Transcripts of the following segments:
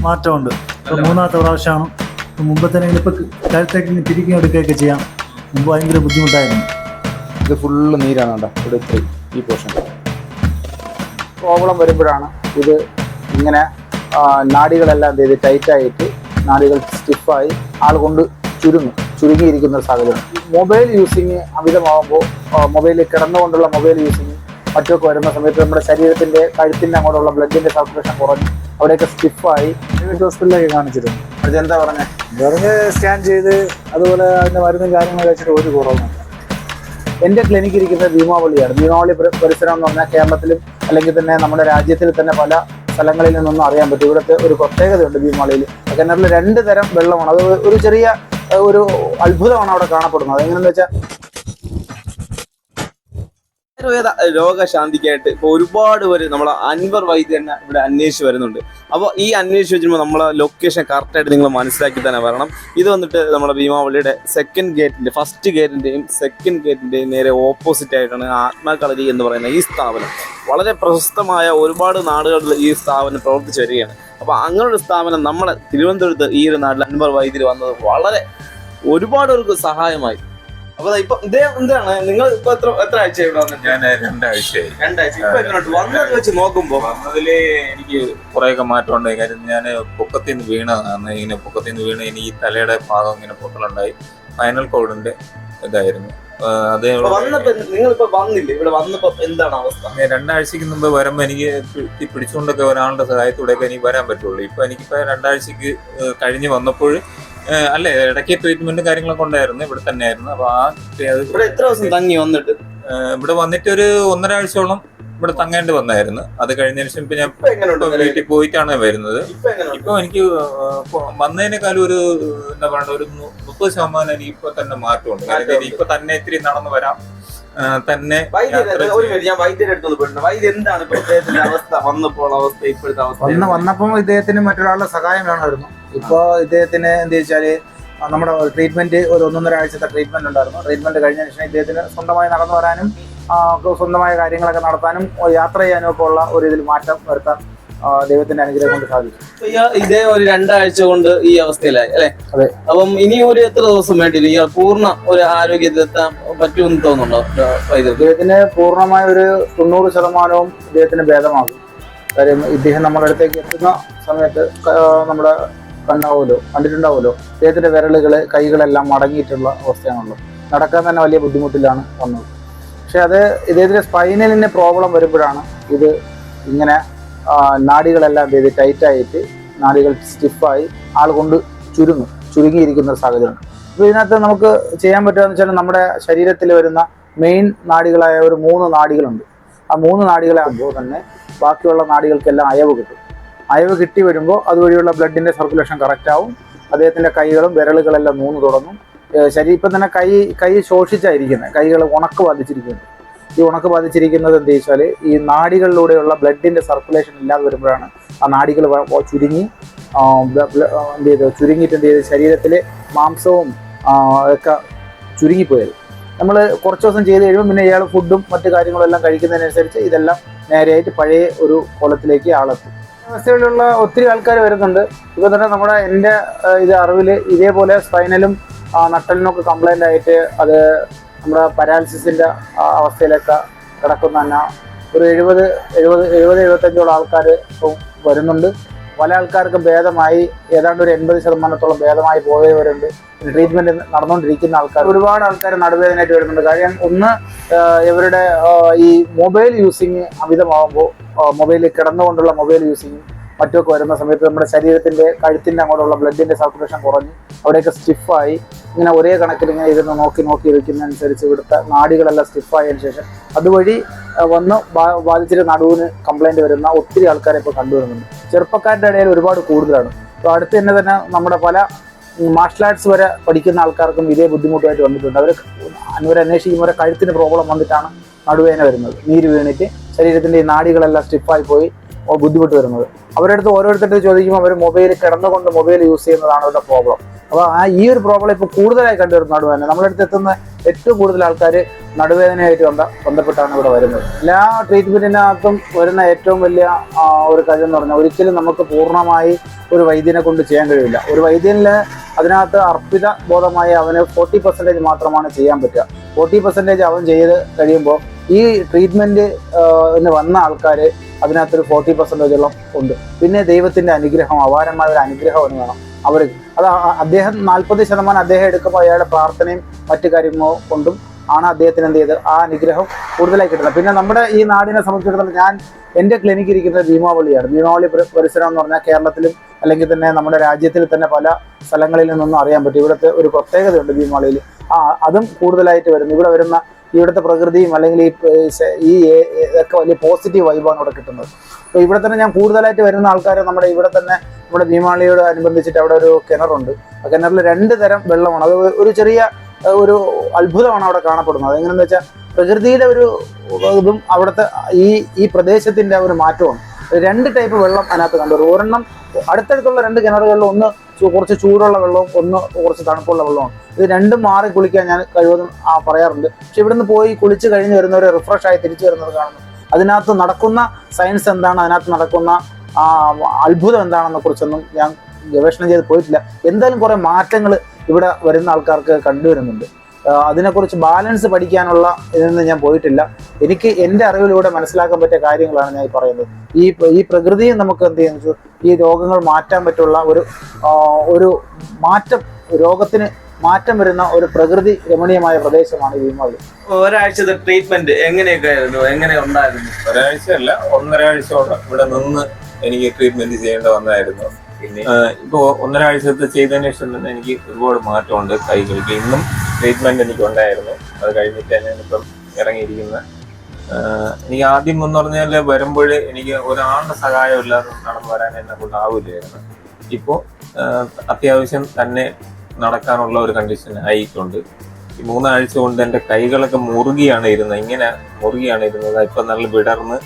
മാറ്റമുണ്ട്. ഇപ്പം മൂന്നാമത്തെ പ്രാവശ്യമാണ്. മുമ്പത്തേനെ ഇപ്പം കഴുത്തേക്ക് തിരികെ എടുക്കുകയൊക്കെ ചെയ്യാം. മുമ്പ് ഭയങ്കര ബുദ്ധിമുട്ടായിരുന്നു. ഇത് ഫുള്ള് നീരാണ് കേട്ടോ. ഇവിടെ ഈ പോർഷൻ പ്രോബ്ലം വരുമ്പോഴാണ് ഇത് ഇങ്ങനെ നാഡികളെല്ലാം എന്ത് ചെയ്ത് ടൈറ്റായിട്ട് നാഡികൾ സ്റ്റിഫായി ആൾ കൊണ്ട് ചുരുങ്ങിയിരിക്കുന്ന ഒരു സാഹചര്യം. മൊബൈൽ യൂസിങ് അമിതമാകുമ്പോൾ മൊബൈലിൽ കിടന്നുകൊണ്ടുള്ള മൊബൈൽ യൂസിങ് മറ്റൊക്കെ വരുന്ന സമയത്ത് നമ്മുടെ ശരീരത്തിൻ്റെ കഴുത്തിൻ്റെ അങ്ങോട്ടുള്ള ബ്ലഡിൻ്റെ സർക്കുലേഷൻ കുറഞ്ഞ് അവിടെയൊക്കെ സ്റ്റിഫായി ഹോസ്പിറ്റലിലേക്ക് കാണിച്ചിരുന്നു. അതെന്താ പറഞ്ഞ് സ്കാൻ ചെയ്ത് അതുപോലെ അതിൻ്റെ മരുന്നും കാര്യങ്ങളും വെച്ചിട്ട് ഒരു കുറവുമില്ല. എൻ്റെ ക്ലിനിക്ക് ഇരിക്കുന്നത് ഭീമാവളിയാണ്. ഭീമാവളി പരിസരം എന്ന് പറഞ്ഞാൽ കേരളത്തിലും അല്ലെങ്കിൽ തന്നെ നമ്മുടെ രാജ്യത്തിൽ തന്നെ പല സ്ഥലങ്ങളിൽ നിന്നൊന്നും അറിയാൻ പറ്റും. ഇവിടുത്തെ ഒരു പ്രത്യേകതയുണ്ട് ഭീമാവളിയിൽ. കിണറിൽ 2 തരം വെള്ളമാണ്. അത് ഒരു ചെറിയ ഒരു അത്ഭുതമാണ് അവിടെ കാണപ്പെടുന്നത്. എങ്ങനെയെന്ന് വെച്ചാൽ ആയുർവേദ രോഗശാന്തിക്കായിട്ട് ഇപ്പോൾ ഒരുപാട് പേര് നമ്മളെ അൻവർ വൈദ്യൻ ഇവിടെ അന്വേഷിച്ച് വരുന്നുണ്ട്. അപ്പോൾ ഈ അന്വേഷിച്ച് വെച്ചുമ്പോൾ നമ്മളെ ലൊക്കേഷൻ കറക്റ്റായിട്ട് നിങ്ങൾ മനസ്സിലാക്കി തന്നെ വരണം. ഇത് വന്നിട്ട് നമ്മുടെ ഭീമാവളിയുടെ ഫസ്റ്റ് ഗേറ്റിൻ്റെയും സെക്കൻഡ് ഗേറ്റിൻ്റെയും നേരെ ഓപ്പോസിറ്റ് ആയിട്ടാണ് ആത്മാകളരി എന്ന് പറയുന്ന ഈ സ്ഥാപനം. വളരെ പ്രശസ്തമായ ഒരുപാട് നാടുകളിൽ ഈ സ്ഥാപനം പ്രവർത്തിച്ചു വരികയാണ്. അപ്പോൾ അങ്ങനൊരു സ്ഥാപനം നമ്മുടെ തിരുവനന്തപുരത്ത് ഈ ഒരു നാട്ടിൽ അൻവർ വൈദ്യർ വന്നത് വളരെ ഒരുപാട് പേർക്ക് സഹായമായി. അപ്പൊ ഇപ്പൊ ഇദ്ദേഹം എന്താണ് നിങ്ങൾ ഇപ്പൊ എത്ര ആഴ്ച ഇവിടെ വന്നിട്ട്? ഞാൻ 2 ആഴ്ചയായി. 2 ആഴ്ച. ഇപ്പൊ എങ്ങോട്ട് വന്നത് വെച്ച് നോക്കുമ്പോ വന്നതില് എനിക്ക് കുറെയൊക്കെ മാറ്റമുണ്ട്. കാര്യം ഞാൻ പൊക്കത്തിൽ നിന്ന് വീണതാണ്. ഇങ്ങനെ പൊക്കത്തിൽ നിന്ന് വീണ് എനിക്ക് തലയുടെ ഭാഗം ഇങ്ങനെ പൊട്ടലുണ്ടായി. ഫൈനൽ കോഡിന്റെ ഇതായിരുന്നു. അതേ വന്നപ്പോ നിങ്ങളിപ്പോ വന്നില്ലേ? ഇവിടെ വന്നപ്പോ എന്താണ് അവസ്ഥ? 2 ആഴ്ചക്ക് മുമ്പ് വരുമ്പോ എനിക്ക് പിടിച്ചുകൊണ്ടൊക്കെ ഒരാളുടെ സഹായത്തോടെയൊക്കെ എനിക്ക് വരാൻ പറ്റുള്ളൂ. ഇപ്പൊ എനിക്കിപ്പോ 2 ആഴ്ചക്ക് കഴിഞ്ഞ് വന്നപ്പോൾ അല്ലേ ഇടയ്ക്ക് ട്രീറ്റ്മെന്റും കാര്യങ്ങളൊക്കെ ഉണ്ടായിരുന്നു. ഇവിടെ തന്നെ ആയിരുന്നു. അപ്പൊ ഇവിടെ എത്ര ദിവസം തങ്ങി വന്നിട്ട്? ഇവിടെ വന്നിട്ട് ഒരു 1.5 ആഴ്ചയോളം ഇവിടെ തങ്ങേണ്ടി വന്നായിരുന്നു. അത് കഴിഞ്ഞതിന് ശേഷം ഇപ്പൊ ഞാൻ വീട്ടിൽ പോയിട്ടാണ് വരുന്നത്. ഇപ്പൊ എനിക്ക് വന്നതിനേക്കാളും ഒരു എന്താ പറയുക ഒരു 30% എനിക്ക് ഇപ്പൊ തന്നെ മാറ്റമുണ്ട്. കാര്യം ഇപ്പൊ തന്നെ ഇത്തിരി നടന്നു വരാം തന്നെ. വന്നപ്പോൾ ഇദ്ദേഹത്തിന് മറ്റൊരാളുടെ സഹായം വേണമായിരുന്നു. ഇപ്പോൾ ഇദ്ദേഹത്തിന് എന്താ വെച്ചാല് നമ്മുടെ ട്രീറ്റ്മെന്റ് ഒരു 1.5 ആഴ്ചത്തെ ട്രീറ്റ്മെന്റ് ഉണ്ടായിരുന്നു. ട്രീറ്റ്മെന്റ് കഴിഞ്ഞതിന് ശേഷം ഇദ്ദേഹത്തിന് സ്വന്തമായി നടന്നു വരാനും സ്വന്തമായ കാര്യങ്ങളൊക്കെ നടത്താനും യാത്ര ചെയ്യാനും ഒക്കെ ഉള്ള ഒരു ഇതിൽ മാറ്റം വരുത്താൻ ദൈവത്തിന്റെ അനുഗ്രഹം കൊണ്ട് സാധിച്ചു. ഇതേ ഒരു 2 ആഴ്ച കൊണ്ട് ഈ അവസ്ഥയിലായി അല്ലെ? അതെ. അപ്പം ഇനി ഒരു എത്ര ദിവസം വേണ്ടി ഇയാൾ പൂർണ്ണ ഒരു ആരോഗ്യത്തിലെത്താൻ പറ്റുമെന്ന് തോന്നുന്നുണ്ടോ? ഇദ്ദേഹത്തിന് പൂർണ്ണമായ ഒരു 90% ഇദ്ദേഹത്തിന് ഭേദമാകും. കാര്യം ഇദ്ദേഹം നമ്മുടെ അടുത്തേക്ക് എത്തുന്ന സമയത്ത് നമ്മുടെ കണ്ടിട്ടുണ്ടാവുമല്ലോ ഇദ്ദേഹത്തിന്റെ വിരലുകള് കൈകളെല്ലാം മടങ്ങിയിട്ടുള്ള അവസ്ഥയാണല്ലോ. നടക്കാൻ തന്നെ വലിയ ബുദ്ധിമുട്ടിലാണ് വന്നത്. പക്ഷെ അത് ഇദ്ദേഹത്തിന്റെ സ്പൈനലിന് പ്രോബ്ലം വരുമ്പോഴാണ് ഇത് ഇങ്ങനെ നാഡികളെല്ലാം ചെയ്ത് ടൈറ്റായിട്ട് നാഡികൾ സ്റ്റിഫായി ആൾ കൊണ്ട് ചുരുങ്ങിയിരിക്കുന്ന ഒരു സാഹചര്യം. അപ്പോൾ ഇതിനകത്ത് നമുക്ക് ചെയ്യാൻ പറ്റുകയെന്ന് വെച്ചാൽ നമ്മുടെ ശരീരത്തിൽ വരുന്ന മെയിൻ നാഡികളായ ഒരു 3 നാഡികളുണ്ട്. ആ 3 നാഡികളാകുമ്പോൾ തന്നെ ബാക്കിയുള്ള നാഡികൾക്കെല്ലാം അയവ് കിട്ടും. അയവ് കിട്ടി വരുമ്പോൾ അതുവഴിയുള്ള ബ്ലഡിൻ്റെ സർക്കുലേഷൻ കറക്റ്റ് ആവും. അദ്ദേഹത്തിൻ്റെ കൈകളും വിരലുകളെല്ലാം നൂന്ന് തുടങ്ങും. ഇപ്പം തന്നെ കൈ ശോഷിച്ചായിരിക്കുന്നത്. കൈകൾ ഉണക്ക് ബാധിച്ചിരിക്കുന്നു. ഈ ഉണക്ക് ബാധിച്ചിരിക്കുന്നത് എന്താ വെച്ചാൽ ഈ നാഡികളിലൂടെയുള്ള ബ്ലഡിൻ്റെ സർക്കുലേഷൻ ഇല്ലാതെ വരുമ്പോഴാണ് ആ നാഡികൾ ചുരുങ്ങി ചുരുങ്ങിയിട്ട് എന്ത് ചെയ്ത് ശരീരത്തിലെ മാംസവും ഒക്കെ ചുരുങ്ങിപ്പോയത്. നമ്മൾ കുറച്ച് ദിവസം ചെയ്ത് കഴിയുമ്പോൾ പിന്നെ ഇയാൾ ഫുഡും മറ്റു കാര്യങ്ങളും എല്ലാം കഴിക്കുന്നതിനനുസരിച്ച് ഇതെല്ലാം നേരെയായിട്ട് പഴയ ഒരു കോലത്തിലേക്ക് ആളെത്തും. അവസ്ഥയിലുള്ള ഒത്തിരി ആൾക്കാർ വരുന്നുണ്ട്. ഇപ്പോൾ തന്നെ എൻ്റെ അറിവിൽ ഇതേപോലെ സ്പൈനലും നട്ടലിനൊക്കെ കംപ്ലൈൻ്റ് ആയിട്ട് അത് നമ്മുടെ പാരാലിസിസിൻ്റെ അവസ്ഥയിലൊക്കെ കിടക്കുന്ന തന്നെ ഒരു 70-75 ആൾക്കാർ വരുന്നുണ്ട്. പല ആൾക്കാർക്കും ഭേദമായി ഏതാണ്ട് ഒരു 80% ഭേദമായി പോയവരുണ്ട്. ട്രീറ്റ്മെൻറ്റ് നടന്നുകൊണ്ടിരിക്കുന്ന ആൾക്കാർ ഒരുപാട് ആൾക്കാർ നടുവേദനയായിട്ട് വരുന്നുണ്ട്. കാര്യം ഒന്ന് ഇവരുടെ ഈ മൊബൈൽ യൂസിങ് അമിതമാകുമ്പോൾ മൊബൈലിൽ കിടന്നുകൊണ്ടുള്ള മൊബൈൽ യൂസിങ് മറ്റൊക്കെ വരുന്ന സമയത്ത് നമ്മുടെ ശരീരത്തിൻ്റെ കഴുത്തിൻ്റെ അങ്ങോട്ടുള്ള ബ്ലഡിൻ്റെ സർക്കുലേഷൻ കുറഞ്ഞ് അവിടെയൊക്കെ സ്റ്റിഫായി ഇങ്ങനെ ഒരേ കണക്കിൽ ഇങ്ങനെ ഇരുന്ന് നോക്കി ഇരിക്കുന്നതനുസരിച്ച് ഇവിടുത്തെ നാഡികളെല്ലാം സ്റ്റിഫായതിനു ശേഷം അതുവഴി വന്ന് ബാധിച്ചിട്ട് നടുവിന് കംപ്ലൈൻറ്റ് വരുന്ന ഒത്തിരി ആൾക്കാരെ ഇപ്പോൾ കണ്ടുവരുന്നുണ്ട്. ചെറുപ്പക്കാരുടെ ഇടയിൽ ഒരുപാട് കൂടുതലാണ്. അപ്പോൾ അടുത്ത് തന്നെ നമ്മുടെ പല മാർഷൽ ആർട്സ് വരെ പഠിക്കുന്ന ആൾക്കാർക്കും ഇതേ ബുദ്ധിമുട്ടായിട്ട് വന്നിട്ടുണ്ട്. അവർ അന്വേഷിക്കുമ്പോൾ കഴുത്തിന് പ്രോബ്ലം വന്നിട്ടാണ് നടുവേദന വരുന്നത്. നീര് വീണിട്ട് ശരീരത്തിൻ്റെ ഈ നാഡികളെല്ലാം സ്റ്റിഫായി പോയി ബുദ്ധിമുട്ട് വരുന്നത്. അവരുടെ അടുത്ത് ഓരോരുത്തരുടെ ചോദിക്കുമ്പോൾ അവർ കിടന്നുകൊണ്ട് മൊബൈൽ യൂസ് ചെയ്യുന്നതാണ് അവരുടെ പ്രോബ്ലം. അപ്പോൾ ഈ ഒരു പ്രോബ്ലം ഇപ്പോൾ കൂടുതലായി കണ്ടുവരുന്നു നടുവേദന. നമ്മുടെ അടുത്ത് എത്തുന്ന ഏറ്റവും കൂടുതൽ ആൾക്കാർ നടുവേദനയായിട്ട് ബന്ധപ്പെട്ടാണ് ഇവിടെ വരുന്നത്. എല്ലാ ട്രീറ്റ്മെൻറ്റിനകത്തും വരുന്ന ഏറ്റവും വലിയ ഒരു കാര്യം എന്ന് പറഞ്ഞാൽ ഒരിക്കലും നമുക്ക് പൂർണ്ണമായി ഒരു വൈദ്യനെ കൊണ്ട് ചെയ്യാൻ കഴിയില്ല. ഒരു വൈദ്യനിൽ അതിനകത്ത് അർപ്പിത ബോധമായി അവന് 40% മാത്രമാണ് ചെയ്യാൻ പറ്റുക. 40% അവൻ ചെയ്ത് കഴിയുമ്പോൾ ഈ ട്രീറ്റ്മെൻറ്റിന് വന്ന ആൾക്കാർ അതിനകത്തൊരു 40%ഓളം ഉണ്ട്. പിന്നെ ദൈവത്തിൻ്റെ അനുഗ്രഹം, അപാരമായ ഒരു അനുഗ്രഹം അവന് വേണം. അവർ അദ്ദേഹം 40% അദ്ദേഹം എടുക്കുമ്പോൾ അയാളുടെ പ്രാർത്ഥനയും മറ്റു കാര്യങ്ങളോ കൊണ്ടും ആണ് അദ്ദേഹത്തിന് എന്ത് ചെയ്ത് ആ അനുഗ്രഹം കൂടുതലായി കിട്ടുന്നത്. പിന്നെ നമ്മുടെ ഈ നാടിനെ സംബന്ധിച്ചിടത്തോളം എൻ്റെ ക്ലിനിക്ക് ഇരിക്കുന്നത് ഭീമാവളിയാണ്. ഭീമാവളി പരിസരം എന്ന് പറഞ്ഞാൽ കേരളത്തിലും അല്ലെങ്കിൽ തന്നെ നമ്മുടെ രാജ്യത്തിൽ തന്നെ പല സ്ഥലങ്ങളിൽ നിന്നൊന്നും അറിയാൻ പറ്റും. ഇവിടുത്തെ ഒരു പ്രത്യേകതയുണ്ട് ഭീമാവളിയിൽ. അതും കൂടുതലായിട്ട് വരുന്നു. ഇവിടെ വരുന്ന ഇവിടുത്തെ പ്രകൃതിയും അല്ലെങ്കിൽ ഈ ഇതൊക്കെ വലിയ പോസിറ്റീവ് വൈബാണ് ഇവിടെ കിട്ടുന്നത്. അപ്പോൾ ഇവിടെ തന്നെ ഞാൻ കൂടുതലായിട്ട് വരുന്ന ആൾക്കാർ ഇവിടെ തന്നെ നമ്മുടെ ഭീമാവളിയോട് അനുബന്ധിച്ചിട്ട് അവിടെ ഒരു കിണറുണ്ട്. ആ കിണറിൽ 2 തരം വെള്ളമാണ്. അത് ഒരു ചെറിയ ഒരു അത്ഭുതമാണ് അവിടെ കാണപ്പെടുന്നത്. അതെങ്ങനെയെന്ന് വെച്ചാൽ പ്രകൃതിയുടെ ഒരു ഇതും അവിടുത്തെ ഈ പ്രദേശത്തിൻ്റെ ഒരു മാറ്റമാണ്. 2 ടൈപ്പ് വെള്ളം അതിനകത്ത് കണ്ടുവരും. ഒരെണ്ണം അടുത്തടുത്തുള്ള 2 കിണറുകളിൽ ഒന്ന് കുറച്ച് ചൂടുള്ള വെള്ളവും ഒന്ന് കുറച്ച് തണുപ്പുള്ള വെള്ളമാണ്. ഇത് രണ്ടും മാറി കുളിക്കാൻ ഞാൻ കഴിവതും പറയാറുണ്ട്. പക്ഷെ ഇവിടുന്ന് പോയി കുളിച്ച് കഴിഞ്ഞ് വരുന്നവർ റിഫ്രഷ് ആയി തിരിച്ചു വരുന്നത് കാണുന്നു. അതിനകത്ത് നടക്കുന്ന സയൻസ് എന്താണ്, അതിനകത്ത് നടക്കുന്ന അത്ഭുതം എന്താണെന്നെ കുറിച്ചൊന്നും ഞാൻ ഗവേഷണം ചെയ്ത് പോയിട്ടില്ല. എന്തായാലും കുറേ മാറ്റങ്ങൾ ഇവിടെ വരുന്ന ആൾക്കാർക്ക് കണ്ടുവരുന്നുണ്ട്. അതിനെക്കുറിച്ച് ബാലൻസ് പഠിക്കാനുള്ള ഇതൊന്നും ഞാൻ പോയിട്ടില്ല. എനിക്ക് എൻ്റെ അറിവിലൂടെ മനസ്സിലാക്കാൻ പറ്റിയ കാര്യങ്ങളാണ് ഞാൻ പറയുന്നത്. ഈ പ്രകൃതിയെ നമുക്ക് എന്ത് ചെയ്യുന്നു, ഈ രോഗങ്ങൾ മാറ്റാൻ പറ്റുള്ള ഒരു മാറ്റം, രോഗത്തിന് മാറ്റം വരുന്ന ഒരു പ്രകൃതി രമണീയമായ പ്രദേശമാണ് ഈ ഭീമാവളി. ഒരാഴ്ചത്തെ ട്രീറ്റ്മെന്റ് എങ്ങനെയൊക്കെ ഉണ്ടായിരുന്നു? ഒരാഴ്ചയല്ല, 1.5 ആഴ്ചയോളം ഇവിടെ നിന്ന് എനിക്ക് ട്രീറ്റ്മെന്റ് ചെയ്യേണ്ടി വന്നായിരുന്നു. ഇപ്പോൾ 1.5 ആഴ്ചത്തെ ചെയ്തതിന് ശേഷം തന്നെ എനിക്ക് ഒരുപാട് മാറ്റമുണ്ട് കൈകൾക്ക്. ഇന്നും ട്രീറ്റ്മെന്റ് എനിക്ക് ഉണ്ടായിരുന്നു. അത് കഴിഞ്ഞിട്ട് ഞാനിപ്പം ഇറങ്ങിയിരിക്കുന്നത്. എനിക്ക് ആദ്യം എന്ന് പറഞ്ഞാൽ വരുമ്പോൾ എനിക്ക് ഒരാളുടെ സഹായം ഇല്ലാതെ നടന്നു വരാൻ എന്നെ കൊണ്ടാവില്ലായിരുന്നു. ഇപ്പോൾ അത്യാവശ്യം തന്നെ നടക്കാനുള്ള ഒരു കണ്ടീഷൻ ആയിട്ടുണ്ട്. ഈ 3 ആഴ്ച കൊണ്ട് എൻ്റെ കൈകളൊക്കെ മുറുകിയാണ് ഇരുന്നത്. ഇപ്പം നല്ല വിടർന്ന്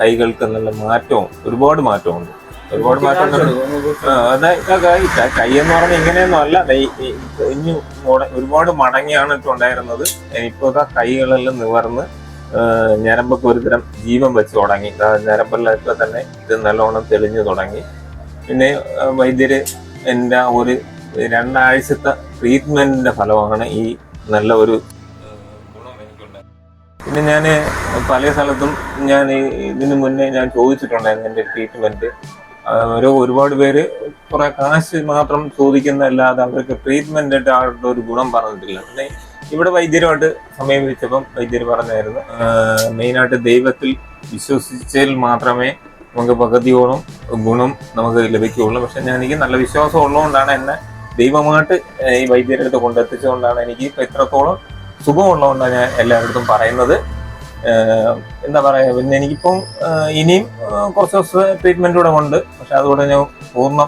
കൈകൾക്ക് നല്ല മാറ്റവും ഒരുപാട് മാറ്റമുണ്ട്. ഒരുപാട് മാറ്റം കൈ എന്ന് പറഞ്ഞാൽ ഇങ്ങനെയൊന്നും അല്ല. ഇനി ഒരുപാട് മടങ്ങിയാണ് ഉണ്ടായിരുന്നത്. ഇപ്പോൾ കൈകളെല്ലാം നിവർന്ന് ഞരമ്പൊക്കെ ഒരുതരം ജീവൻ വെച്ച് തുടങ്ങി. ഞരമ്പെല്ലൊക്കെ തന്നെ ഇത് നല്ലോണം തെളിഞ്ഞു തുടങ്ങി. പിന്നെ വൈദ്യര് എൻ്റെ ഒരു 2 ആഴ്ചത്തെ ട്രീറ്റ്മെന്റിന്റെ ഫലമാണ് ഈ നല്ല ഒരു ഗുണം എനിക്കുണ്ടായത്. പിന്നെ ഞാൻ പല സ്ഥലത്തും ഞാൻ ഇതിനു മുന്നേ ഞാൻ ചോദിച്ചിട്ടുണ്ടായിരുന്നു എൻ്റെ ട്രീറ്റ്മെന്റ്. ഒരുപാട് പേര് കുറെ കാശ് മാത്രം ചോദിക്കുന്നതല്ലാതെ അവർക്ക് ട്രീറ്റ്മെന്റ് ആയിട്ട് ആളുടെ ഒരു ഗുണം പറഞ്ഞിട്ടില്ല. പിന്നെ ഇവിടെ വൈദ്യരുമായിട്ട് സമീപിച്ചപ്പം വൈദ്യർ പറഞ്ഞായിരുന്നു, മെയിനായിട്ട് ദൈവത്തിൽ വിശ്വസിച്ചാൽ മാത്രമേ നമുക്ക് പകുതിയോളം ഗുണം നമുക്ക് ലഭിക്കുകയുള്ളൂ. പക്ഷെ എനിക്ക് നല്ല വിശ്വാസം ഉള്ളതുകൊണ്ടാണ് എന്നെ ദൈവമായിട്ട് ഈ വൈദ്യരുടെ അടുത്ത് കൊണ്ടെത്തിച്ചുകൊണ്ടാണ് എനിക്ക് ഇപ്പം ഇത്രത്തോളം സുഖമുള്ളതുകൊണ്ടാണ് ഞാൻ എല്ലാവരുടെ പറയുന്നത്. എന്താ പറയുക, പിന്നെ എനിക്കിപ്പം ഇനിയും കുറച്ച് ദിവസം ട്രീറ്റ്മെന്റ് കൂടെ ഉണ്ട്. പക്ഷെ അതുകൂടെ ഞാൻ പൂർണ്ണ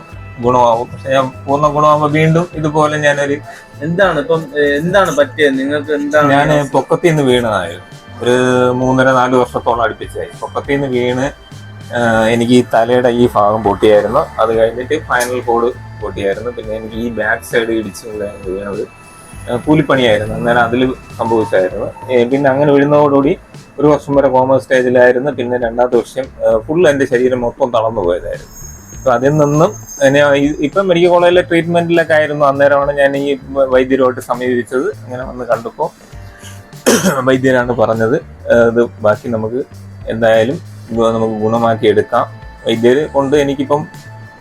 ഗുണമാവും. പക്ഷെ ഞാൻ പൂർണ്ണ ഗുണമാകുമ്പോൾ വീണ്ടും ഇതുപോലെ ഞാനൊരു എന്താണ് പറ്റിയത് നിങ്ങൾക്ക്? ഞാൻ പൊക്കത്തിൽ നിന്ന് വീണതായിരുന്നു. ഒരു 3.5-4 വർഷത്തോളം അടുപ്പിച്ചായി. പൊക്കത്തിൽ നിന്ന് വീണ് എനിക്ക് ഈ തലയുടെ ഈ ഭാഗം പൊട്ടിയായിരുന്നു. അത് കഴിഞ്ഞിട്ട് ഫൈനൽ കോഡ് പൊട്ടിയായിരുന്നു. പിന്നെ എനിക്ക് ഈ ബാക്ക് സൈഡ് ഇടിച്ചുകൊണ്ടായിരുന്നു വീണത്. കൂലിപ്പണിയായിരുന്നു, അന്നേരം അതിൽ സംഭവിച്ചായിരുന്നു. പിന്നെ അങ്ങനെ വീഴുന്നതോടുകൂടി 1 വർഷം വരെ കോമ സ്റ്റേജിലായിരുന്നു. പിന്നെ 2ാമത്തെ വർഷം ഫുൾ എൻ്റെ ശരീരം മൊത്തം തളർന്നു പോയതായിരുന്നു. അപ്പോൾ അതിൽ നിന്നും ഇപ്പം മെഡിക്കൽ കോളേജിലെ ട്രീറ്റ്മെന്റിലൊക്കെ ആയിരുന്നു. അന്നേരമാണ് ഞാൻ ഈ വൈദ്യരുമായിട്ട് സമീപിച്ചത്. അങ്ങനെ വന്ന് കണ്ടപ്പോൾ വൈദ്യരാണ് പറഞ്ഞത്, ഇത് ബാക്കി നമുക്ക് എന്തായാലും നമുക്ക് ഗുണമാക്കി എടുക്കാം. വൈദ്യര് കൊണ്ട് എനിക്കിപ്പം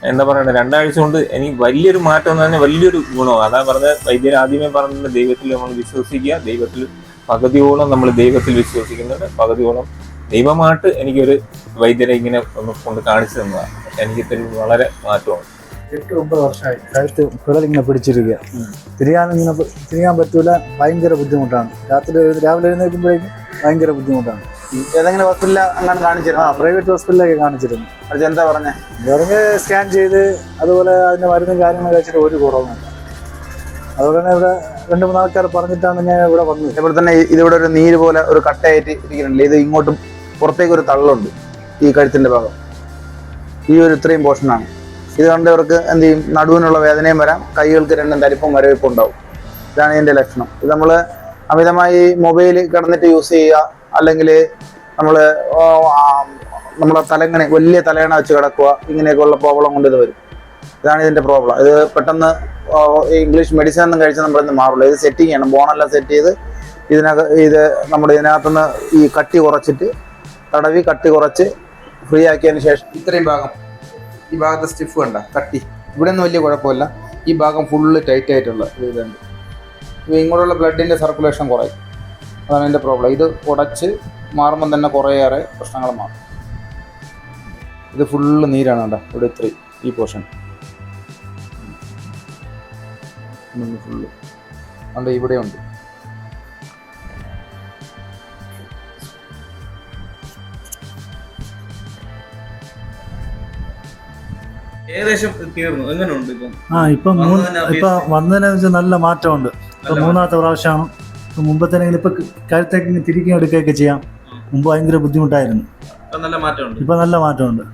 എന്താ പറയണത്, 2 ആഴ്ച കൊണ്ട് എനിക്ക് വലിയൊരു മാറ്റം എന്ന് പറഞ്ഞാൽ വലിയൊരു ഗുണമാണ്. അതാ പറഞ്ഞത്, വൈദ്യർ ആദ്യമേ പറഞ്ഞത് ദൈവത്തിൽ നമ്മൾ വിശ്വസിക്കുക. ദൈവത്തിൽ പകുതിയോളം നമ്മൾ ദൈവത്തിൽ വിശ്വസിക്കുന്നുണ്ട്, പകുതിയോളം ദൈവമായിട്ട് എനിക്കൊരു വൈദ്യരെ ഇങ്ങനെ ഒന്ന് കൊണ്ട് കാണിച്ചു തന്നതാണ്. പക്ഷെ എനിക്ക് വളരെ മാറ്റമാണ്. 8-9 വർഷമായി കഴുത്ത് കുടലിങ്ങനെ പിടിച്ചിരിക്കുക. തിരിയാൻ പറ്റൂല. ഭയങ്കര ബുദ്ധിമുട്ടാണ്. രാവിലെ എഴുന്നേൽക്കുമ്പോഴേക്കും ഭയങ്കര ബുദ്ധിമുട്ടാണ്. ഏതെങ്കിലും ഹോസ്പിറ്റലിൽ അങ്ങനെ കാണിച്ചിരുന്നു? പ്രൈവറ്റ് ഹോസ്പിറ്റലിലൊക്കെ കാണിച്ചിരുന്നു. അത് എന്താ പറഞ്ഞേ? സ്കാൻ ചെയ്ത് അതുപോലെ അതിന്റെ മരുന്നും കാര്യങ്ങളും കഴിച്ചിട്ട് ഒരു കുറവുമില്ല. അതുപോലെ തന്നെ ഇവിടെ 2-3 ആൾക്കാർ പറഞ്ഞിട്ടാണ് ഞാൻ ഇവിടെ വന്നത്. ഇവിടെ തന്നെ ഇതിവിടെ ഒരു നീര് പോലെ ഒരു കട്ടയായിട്ട് ഇരിക്കുന്നുണ്ട്. ഇത് ഇങ്ങോട്ടും പുറത്തേക്ക് ഒരു തള്ളുണ്ട് ഈ കഴുത്തിന്റെ ഭാഗം. ഈ ഒരു ഇത്രയും പോർഷനാണ്. ഇത് കണ്ടവർക്ക് എന്ത് ചെയ്യും, നടുവിനുള്ള വേദനയും വരാം, കൈകൾക്ക് രണ്ടും തരിപ്പും മരവിപ്പും ഉണ്ടാവും. ഇതാണ് ഇതിൻ്റെ ലക്ഷണം. ഇത് നമ്മൾ അമിതമായി മൊബൈൽ കിടന്നിട്ട് യൂസ് ചെയ്യുക, അല്ലെങ്കിൽ നമ്മൾ നമ്മളെ തലങ്ങണി വലിയ തലയണ വെച്ച് കിടക്കുക, ഇങ്ങനെയൊക്കെയുള്ള പ്രോബ്ലം കൊണ്ട് ഇത് വരും. ഇതാണ് ഇതിൻ്റെ പ്രോബ്ലം. ഇത് പെട്ടെന്ന് ഇംഗ്ലീഷ് മെഡിസിൻ ഒന്നും കഴിച്ചാൽ നമ്മളിന്ന് മാറില്ല. ഇത് സെറ്റിങ് ചെയ്യണം, ബോണെല്ലാം സെറ്റ് ചെയ്ത് ഇത് നമ്മുടെ ഇതിനകത്തുനിന്ന് ഈ കട്ടി കുറച്ചിട്ട് തടവി കട്ടി കുറച്ച് ഫ്രീ ആക്കിയതിന് ശേഷം ഇത്രയും ഭാഗം, ഈ ഭാഗത്തെ സ്റ്റിഫ് കണ്ട കട്ടി, ഇവിടെ ഒന്നും വലിയ കുഴപ്പമില്ല. ഈ ഭാഗം ഫുള്ള് ടൈറ്റ് ആയിട്ടുള്ള ഇതുണ്ട്. ഇങ്ങോട്ടുള്ള ബ്ലഡിൻ്റെ സർക്കുലേഷൻ കുറയും. അതാണ് എൻ്റെ പ്രോബ്ലം. ഇത് ഉടച്ച് മാറുമ്പം തന്നെ കുറേയേറെ പ്രശ്നങ്ങൾ മാറും. ഇത് ഫുള്ള് നീരാണ് കേട്ടോ. ഇവിടെ ഇത്രയും ഈ പോർഷൻ ഫുള്ള് ഉണ്ട്, ഇവിടെ ഉണ്ട്. ഏകദേശം തീർന്നു. എങ്ങനെയുണ്ട് ഇപ്പം? ഇപ്പം വന്നതിനെ വെച്ച് നല്ല മാറ്റമുണ്ട്. ഇപ്പം മൂന്നാമത്തെ പ്രാവശ്യമാണ്. ഇപ്പം മുമ്പത്തേനെങ്കിലും ഇപ്പം കഴുത്തേക്ക് തിരികെ എടുക്കുകയൊക്കെ ചെയ്യാം. മുമ്പ് ഭയങ്കര ബുദ്ധിമുട്ടായിരുന്നു. നല്ല മാറ്റമുണ്ട്. ഇപ്പം നല്ല മാറ്റമുണ്ട്.